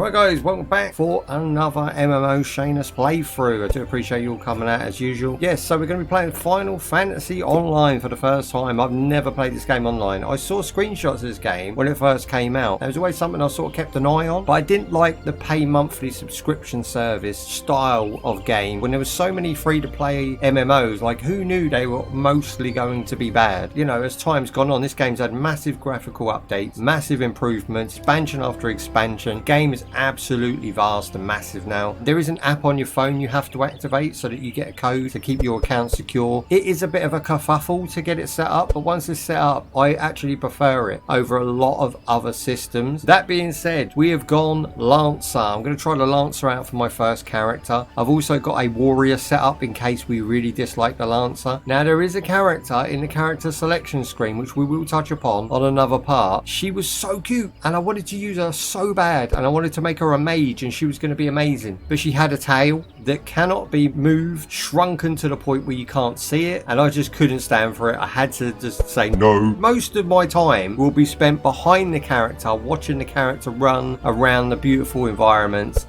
Right guys, welcome back for another MMO Shanuz playthrough. I do appreciate you all coming out as usual. Yes, so we're going to be playing Final Fantasy Online for the first time. I've never played this game online. I saw screenshots of this game when it first came out. It was always something I sort of kept an eye on, but I didn't like the pay monthly subscription service style of game when there was so many free-to-play MMOs. Like, who knew they were mostly going to be bad? You know, as time's gone on, this game's had massive graphical updates, massive improvements, expansion after expansion. Game is absolutely vast and massive now. There is an app on your phone you have to activate so that you get a code to keep your account secure. It is a bit of a kerfuffle to get it set up, but once it's set up, I actually prefer it over a lot of other systems. That being said, we have gone Lancer. I'm going to try the Lancer out for my first character. I've also got a warrior set up in case we really dislike the Lancer. Now, there is a character in the character selection screen, which we will touch upon on another part. She was so cute and I wanted to use her so bad, and I wanted to make her a mage and she was going to be amazing, but she had a tail that cannot be moved, shrunken to the point where you can't see it, and I just couldn't stand for it. I had to just say no. Most of my time will be spent behind the character, watching the character run around the beautiful environments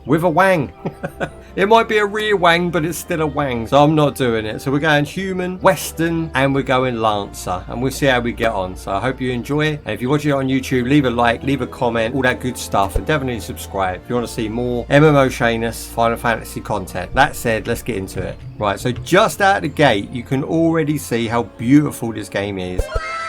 with a wang. It might be a rear wang, but it's still a wang, so I'm not doing it. So we're going human, western, and we're going Lancer, and we'll see how we get on. So I hope you enjoy it, and if you're watching it on YouTube, leave a like, leave a comment, all that good stuff, and definitely subscribe if you want to see more MMO Shanuz Final Fantasy content. That said, let's get into it. Right, so just out of the gate, you can already see how beautiful this game is.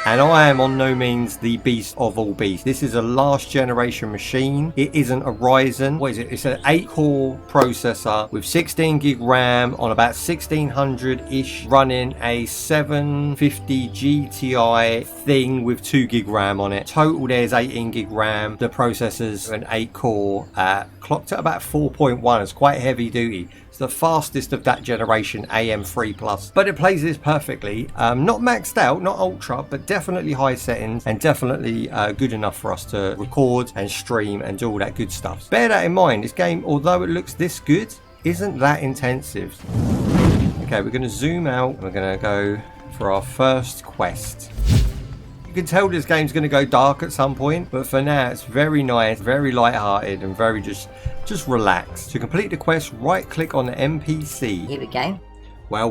And I am on no means the beast of all beasts. This is a last generation machine. It isn't a Ryzen. What is it? It's an 8-core processor with 16 gig RAM on about 1600-ish, running a 750 GTI thing with 2 gig RAM on it. Total, there's 18 gig RAM. The processor's an 8-core, clocked at about 4.1. It's quite heavy duty. It's the fastest of that generation, AM3 Plus. But it plays this perfectly. Not maxed out, not ultra, but definitely high settings, and definitely good enough for us to record and stream and do all that good stuff. Bear that in mind, this game, although it looks this good, isn't that intensive. Okay, we're going to zoom out. We're going to go for our first quest. You can tell this game's going to go dark at some point, but for now it's very nice, very light-hearted, and very just relaxed. To complete the quest, right click on the NPC. Here we go. Well,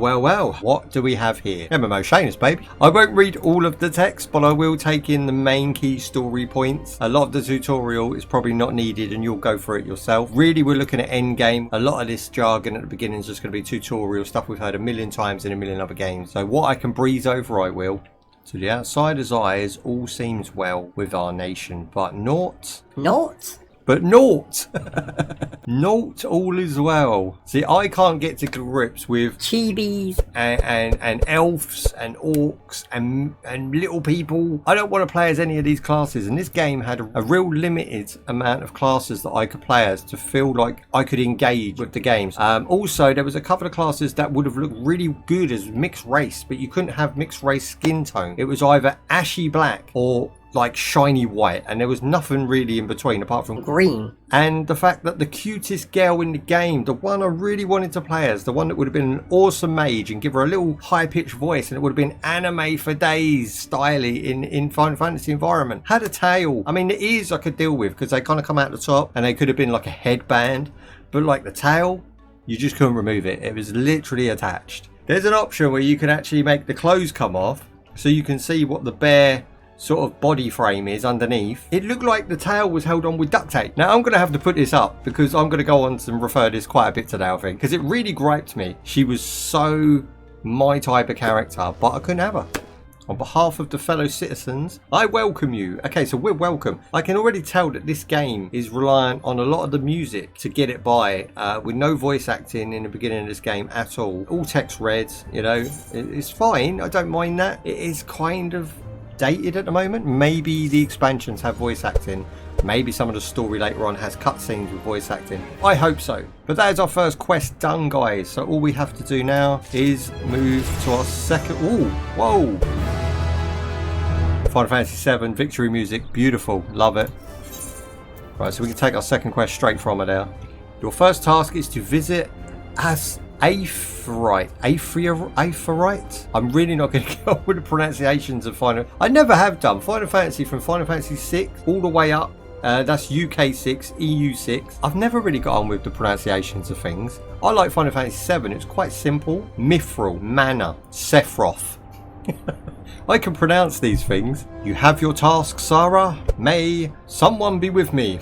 what do we have here? MMO Shanuz, baby. I won't read all of the text, but I will take in the main key story points. A lot of the tutorial is probably not needed and you'll go for it yourself. Really, we're looking at endgame. A lot of this jargon at the beginning is just going to be tutorial stuff we've heard a million times in a million other games. So what I can breeze over, I will. To the outsider's eyes, all seems well with our nation, but naught. Naught? But naught. Naught all is well. See, I can't get to grips with Chibis and elves and orcs and little people. I don't want to play as any of these classes, and this game had a real limited amount of classes that I could play as to feel like I could engage with the games. Also, there was a couple of classes that would have looked really good as mixed race, but you couldn't have mixed race skin tone. It was either ashy black or like shiny white, and there was nothing really in between apart from green. And the fact that the cutest girl in the game, the one I really wanted to play as, the one that would have been an awesome mage and give her a little high-pitched voice, and it would have been anime for days styly in Final Fantasy environment, had a tail. I mean, the ears I could deal with because they kind of come out the top and they could have been like a headband, but like the tail, you just couldn't remove it. It was literally attached. There's an option where you can actually make the clothes come off so you can see what the bare sort of body frame is underneath. It looked like the tail was held on with duct tape. Now I'm going to have to put this up because I'm going to go on and refer this quite a bit today, I think, because it really griped me. She was so my type of character, but I couldn't have her. On behalf of the fellow citizens, I welcome you. Okay, so we're welcome. I can already tell that this game is reliant on a lot of the music to get it by, with no voice acting in the beginning of this game at all. All text read, you know, it's fine. I don't mind that. It is kind of dated at the moment. Maybe the expansions have voice acting. Maybe some of the story later on has cutscenes with voice acting. I hope so. But that is our first quest done, guys. So all we have to do now is move to our second. Ooh, whoa! Final Fantasy VII victory music, beautiful, love it. Right, so we can take our second quest straight from it there. Your first task is to visit Aetheryte. I'm really not going to go with the pronunciations of Final. I never have done Final Fantasy from Final Fantasy VI all the way up That's UK 6, EU 6. I've never really got on with the pronunciations of things. I like Final Fantasy VII. It's quite simple. Mithril, Mana, Sephiroth. I can pronounce these things. You have your task, Sarah. May someone be with me.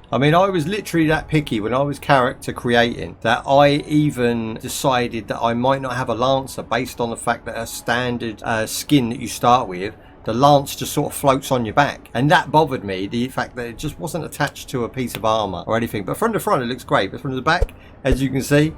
I mean, I was literally that picky when I was character creating that I even decided that I might not have a Lancer based on the fact that a standard skin that you start with, the lance just sort of floats on your back. And that bothered me, the fact that it just wasn't attached to a piece of armour or anything. But from the front, it looks great. But from the back, as you can see,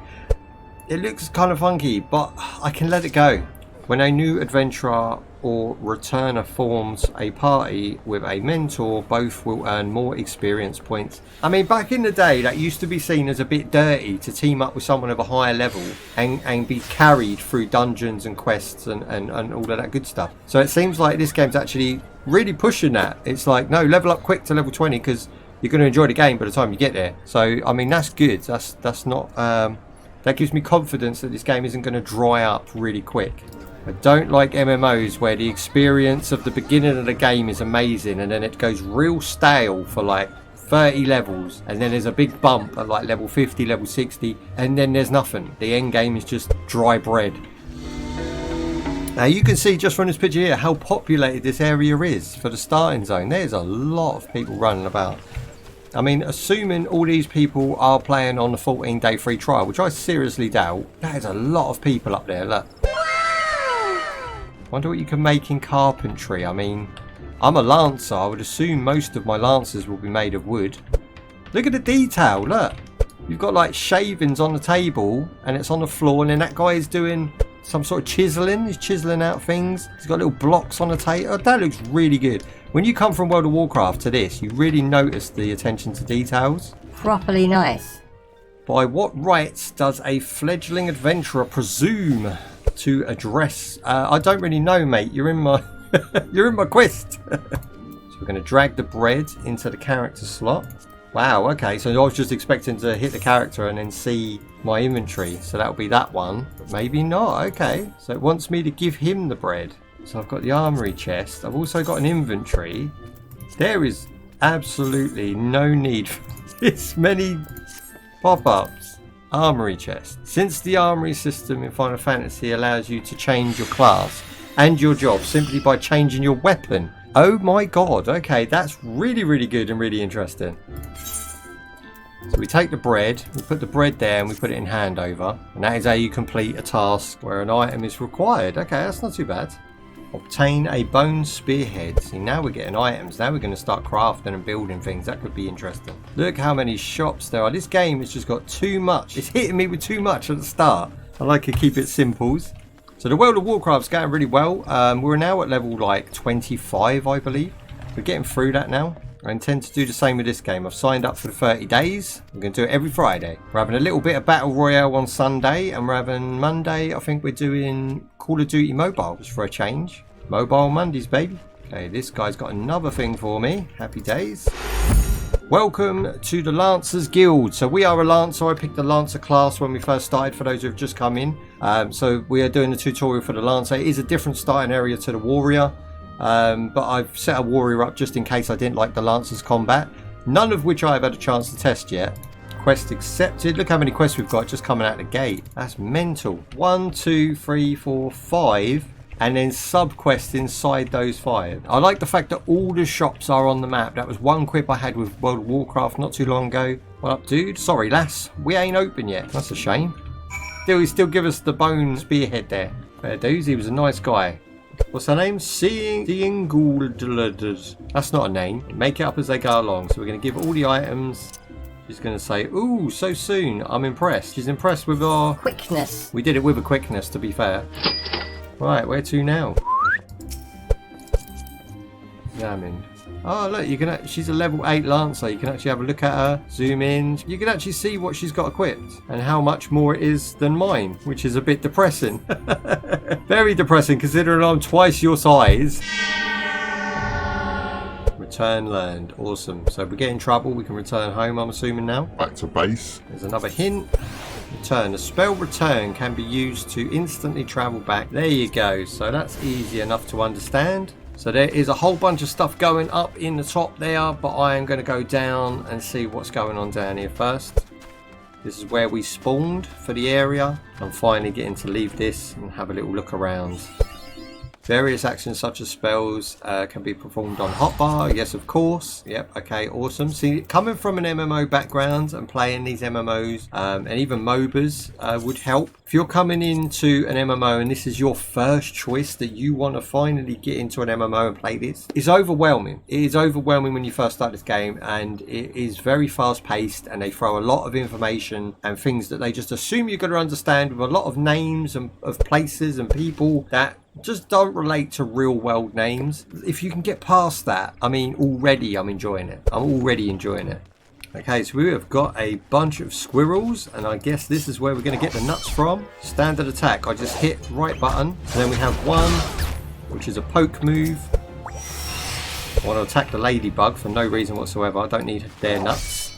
it looks kind of funky. But I can let it go. When a new adventurer or returner forms a party with a mentor, both will earn more experience points. I mean, back in the day, that used to be seen as a bit dirty to team up with someone of a higher level and be carried through dungeons and quests and all of that good stuff. So it seems like this game's actually really pushing that. It's like, no, level up quick to level 20 because you're going to enjoy the game by the time you get there. So, I mean, that's good. That's not... that gives me confidence that this game isn't going to dry up really quick. I don't like MMOs where the experience of the beginning of the game is amazing and then it goes real stale for like 30 levels and then there's a big bump at like level 50, level 60 and then there's nothing. The end game is just dry bread. Now you can see just from this picture here how populated this area is for the starting zone. There's a lot of people running about. I mean, assuming all these people are playing on the 14-day free trial, which I seriously doubt, that is a lot of people up there, look. Wonder what you can make in carpentry. I mean, I'm a lancer. I would assume most of my lancers will be made of wood. Look at the detail, look. You've got like shavings on the table and it's on the floor and then that guy is doing some sort of chiseling. He's chiseling out things. He's got little blocks on the table. Oh, that looks really good. When you come from World of Warcraft to this, you really notice the attention to details. Properly nice. By what rights does a fledgling adventurer presume to address? I don't really know, mate. You're in my you're in my quest. So we're going to drag the bread into the character slot. Wow, okay, so I was just expecting to hit the character and then see my inventory, so that'll be that one, but maybe not. Okay, so it wants me to give him the bread. So I've got the armory chest. I've also got an inventory. There is absolutely no need for this many pop-ups. Armory chest. Since the armory system in Final Fantasy allows you to change your class and your job simply by changing your weapon. Oh my god, okay, that's really, really good and really interesting. So we take the bread, we put the bread there and we put it in handover. And that is how you complete a task where an item is required. Okay, that's not too bad. Obtain a bone spearhead. See, now we're getting items. Now we're going to start crafting and building things. That could be interesting. Look how many shops there are. This game has just got too much. It's hitting me with too much at the start. I like to keep it simples. So the World of Warcraft's going really well. We're now at level like 25, I believe. We're getting through that now. I intend to do the same with this game. I've signed up for the 30 days. I'm going to do it every Friday. We're having a little bit of Battle Royale on Sunday. And we're having Monday, I think we're doing Call of Duty Mobile. Just for a change. Mobile Mondays, baby. Okay, this guy's got another thing for me. Happy days. Welcome to the Lancers Guild. So we are a Lancer. I picked the Lancer class when we first started, for those who have just come in. So we are doing the tutorial for the Lancer. It is a different starting area to the Warrior. But I've set a Warrior up just in case I didn't like the Lancer's combat. None of which I've had a chance to test yet. Quest accepted. Look how many quests we've got just coming out the gate. That's mental. 1, 2, 3, 4, 5. And then sub-quests inside those 5. I like the fact that all the shops are on the map. That was one quip I had with World of Warcraft not too long ago. What up, dude? Sorry, lass. We ain't open yet. That's a shame. He still give us the bone spearhead there. Fair dues. He was a nice guy. What's her name? Seeing Gould. That's not a name. Make it up as they go along. So we're going to give all the items. She's going to say, ooh, so soon. I'm impressed. She's impressed with our... quickness. We did it with a quickness, to be fair. Right, where to now? Examine. Oh, look, you can. She's a level 8 Lancer. You can actually have a look at her, zoom in. You can actually see what she's got equipped and how much more it is than mine, which is a bit depressing. Very depressing, considering I'm twice your size. Return learned. Awesome. So if we get in trouble, we can return home, I'm assuming now. Back to base. There's another hint. Return. The spell return can be used to instantly travel back. There you go. So that's easy enough to understand. So there is a whole bunch of stuff going up in the top there, but I am going to go down and see what's going on down here first. This is where we spawned for the area. I'm finally getting to leave this and have a little look around. Various actions such as spells can be performed on hotbar. Yes, of course. Yep. Okay. Awesome. See, coming from an MMO background and playing these MMOs and even MOBAs would help. If you're coming into an MMO and this is your first choice that you want to finally get into an MMO and play this, it's overwhelming. It is overwhelming when you first start this game, and it is very fast paced, and they throw a lot of information and things that they just assume you're going to understand, with a lot of names and of places and people that just don't relate to real world names. If you can get past that, I mean, already I'm enjoying it. I'm already enjoying it. Okay, so we have got a bunch of squirrels, and I guess this is where we're going to get the nuts from. Standard attack. I just hit right button, and then we have one, which is a poke move. I want to attack the ladybug for no reason whatsoever. I don't need their nuts.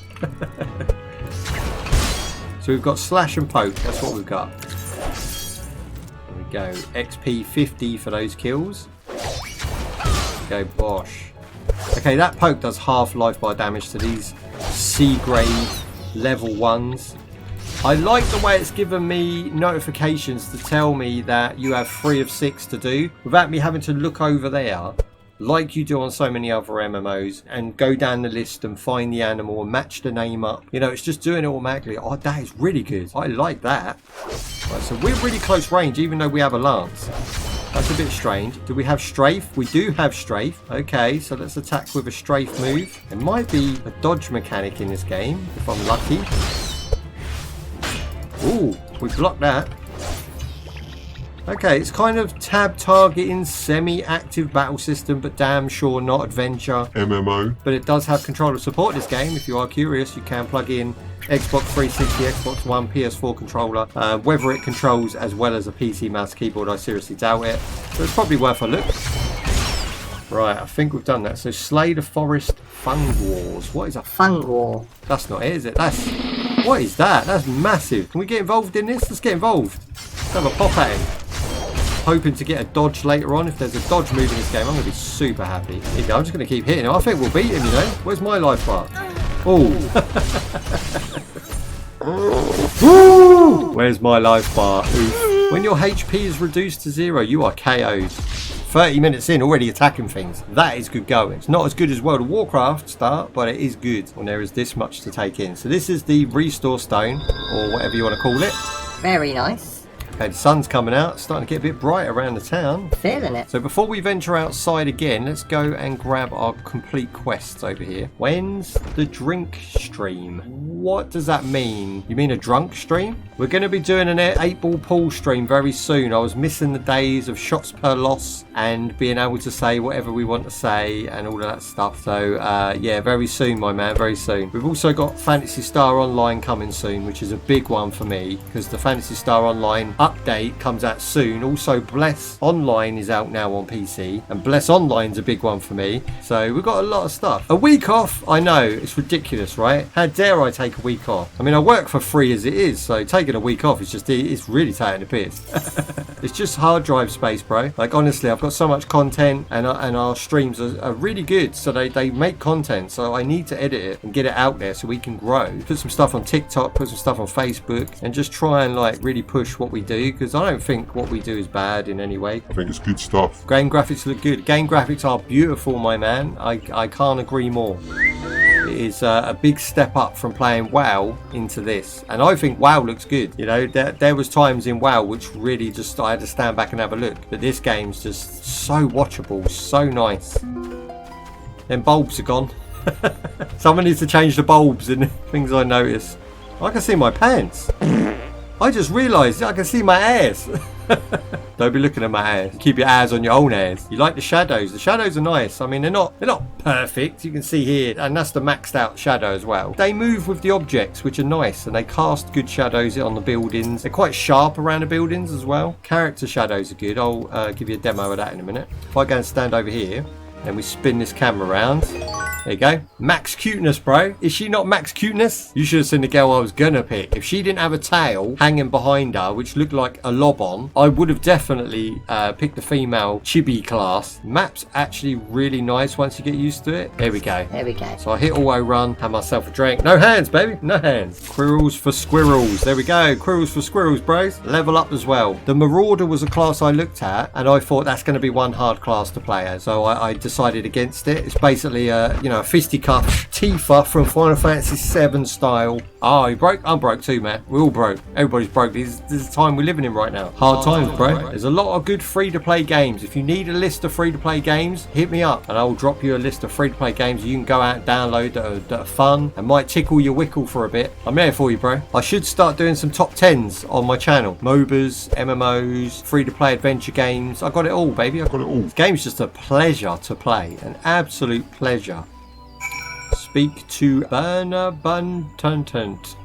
So we've got slash and poke. That's what we've got. There we go. XP 50 for those kills. Go bosh. Okay, that poke does half life bar damage to these C grade level ones. I like the way it's given me notifications to tell me that you have 3 of 6 to do without me having to look over there like you do on so many other MMOs and go down the list and find the animal and match the name up. You know, it's just doing it automatically. Oh, that is really good. I like that. Right, so we're really close range even though we have a lance. That's a bit strange. Do we have strafe? We do have strafe. Okay, so let's attack with a strafe move. There might be a dodge mechanic in this game, if I'm lucky. Ooh, we blocked that. Okay, it's kind of tab targeting, semi-active battle system, but damn sure not adventure. MMO. But it does have controller support this game. If you are curious, you can plug in Xbox 360, Xbox One, PS4 controller. Whether it controls as well as a PC mouse keyboard, I seriously doubt it. So it's probably worth a look. Right, I think we've done that. So slay the forest fungwars. What is a Fungwar? That's not it, is it? That's... What is that? That's massive. Can we get involved in this? Let's get involved. Let's have a pop at him. Hoping to get a dodge later on. If there's a dodge move in this game, I'm going to be super happy. Here you go. I'm just going to keep hitting him. I think we'll beat him, you know. Where's my life bar? Oh. Where's my life bar? Oof. When your HP is reduced to 0, you are KO'd. 30 minutes in, already attacking things. That is good going. It's not as good as World of Warcraft start, but it is good when there is this much to take in. So this is the restore stone, or whatever you want to call it. Very nice. Okay, the sun's coming out, it's starting to get a bit bright around the town. Feeling it. So before we venture outside again, let's go and grab our complete quests over here. When's the drink stream? What does that mean? You mean a drunk stream? We're going to be doing an 8-ball pool stream very soon. I was missing the days of shots per loss and being able to say whatever we want to say and all of that stuff. So yeah, very soon, my man, very soon. We've also got Fantasy Star Online coming soon, which is a big one for me because the Fantasy Star Online update comes out soon. Also, Bless Online is out now on PC, and Bless Online's a big one for me. So we've got a lot of stuff. A week off, I know, it's ridiculous, right? How dare I take a week off? I mean, I work for free as it is, so taking a week off is just, it's really taking a piss. It's just hard drive space, bro. Like, honestly, I've got so much content, and our streams are really good, so they make content, so I need to edit it and get it out there so we can grow. Put some stuff on TikTok, put some stuff on Facebook, and just try and like really push what we do, because I don't think what we do is bad in any way. I think it's good stuff. Game graphics look good. Game graphics are beautiful, my man. I can't agree more. It is a big step up from playing WoW into this, and I think WoW looks good. You know, there was times in WoW which really just I had to stand back and have a look, but this game's just so watchable, so nice. Then bulbs are gone. Someone needs to change the bulbs in things I notice. I can see my pants. I just realised I can see my ass. Don't be looking at my ass. Keep your eyes on your own ass. You like the shadows? The shadows are nice. I mean, they're not perfect. You can see here, and that's the maxed out shadow as well. They move with the objects, which are nice, and they cast good shadows on the buildings. They're quite sharp around the buildings as well. Character shadows are good. I'll give you a demo of that in a minute. If I go and stand over here, then we spin this camera around. There you go. Max cuteness, bro. Is she not max cuteness? You should have seen the girl I was gonna pick. If she didn't have a tail hanging behind her, which looked like a lob-on, I would have definitely picked the female chibi class. Map's actually really nice once you get used to it. There we go. There we go. So I hit auto run, have myself a drink. No hands, baby. No hands. Quirrels for squirrels. There we go. Quirrels for squirrels, bros. Level up as well. The Marauder was a class I looked at, and I thought that's going to be one hard class to play as. So I decided against it. It's basically a fisticuff Tifa from Final Fantasy VII style. Oh, you broke? I'm broke too, man. We're all broke. Everybody's broke. This is the time we're living in right now. Hard times, bro. There's a lot of good free-to-play games. If you need a list of free-to-play games, hit me up and I will drop you a list of free-to-play games you can go out and download that are fun and might tickle your wickle for a bit. I'm there for you, bro. I should start doing some top 10s on my channel. MOBAs, MMOs, free-to-play adventure games. I got it all, baby. I got it all. This game's just a pleasure to play. An absolute pleasure. Speak to Berna Buntuntunt.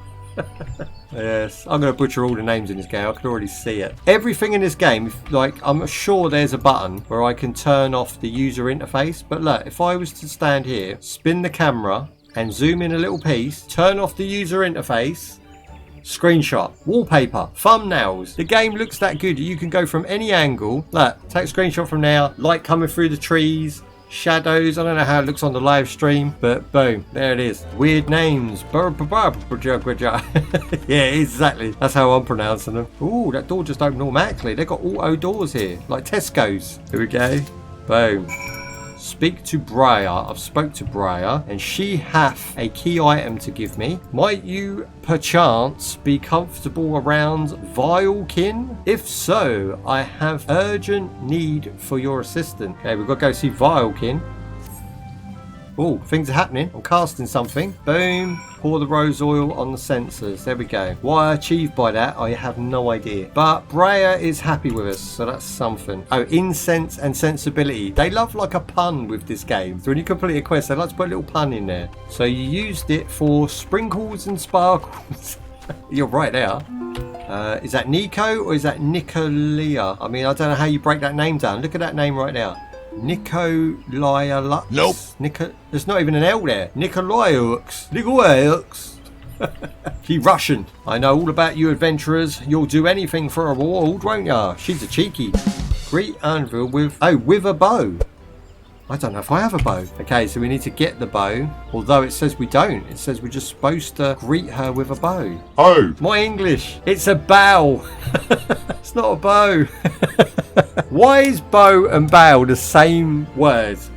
Yes, I'm going to butcher all the names in this game. I can already see it. Everything in this game, I'm sure there's a button where I can turn off the user interface. But look, if I was to stand here, spin the camera and zoom in a little piece, turn off the user interface, screenshot, wallpaper, thumbnails. The game looks that good. You can go from any angle. Look, take a screenshot from now, light coming through the trees, shadows. I don't know how it looks on the live stream, but boom, there it is. Weird names. Yeah, exactly. That's how I'm pronouncing them. Ooh, that door just opened automatically. They've got auto doors here, like Tesco's. Here we go. Boom. Speak to Briar. I've spoke to Briar, and she hath a key item to give me. Might you perchance be comfortable around Vilekin? If so, I have urgent need for your assistance. Okay, we've got to go see Vilekin. Oh, things are happening. I'm casting something. Boom. Pour the rose oil on the sensors. There we go. What I achieved by that, I have no idea. But Breya is happy with us, so that's something. Oh, incense and sensibility. They love like a pun with this game. So when you complete a quest, they like to put a little pun in there. So you used it for sprinkles and sparkles. You're right there. Is that Nico or is that Nicolia? I mean, I don't know how you break that name down. Look at that name right now. Nikolai. Nope. There's not even an L there. Nikolaiux. She Russian. I know all about you adventurers. You'll do anything for a reward, won't ya? She's a cheeky. Greet Anvil with a bow. I don't know if I have a bow. Okay, so we need to get the bow. Although it says we don't. It says we're just supposed to greet her with a bow. Oh. My English. It's a bow. It's not a bow. Why is bow and bow the same words?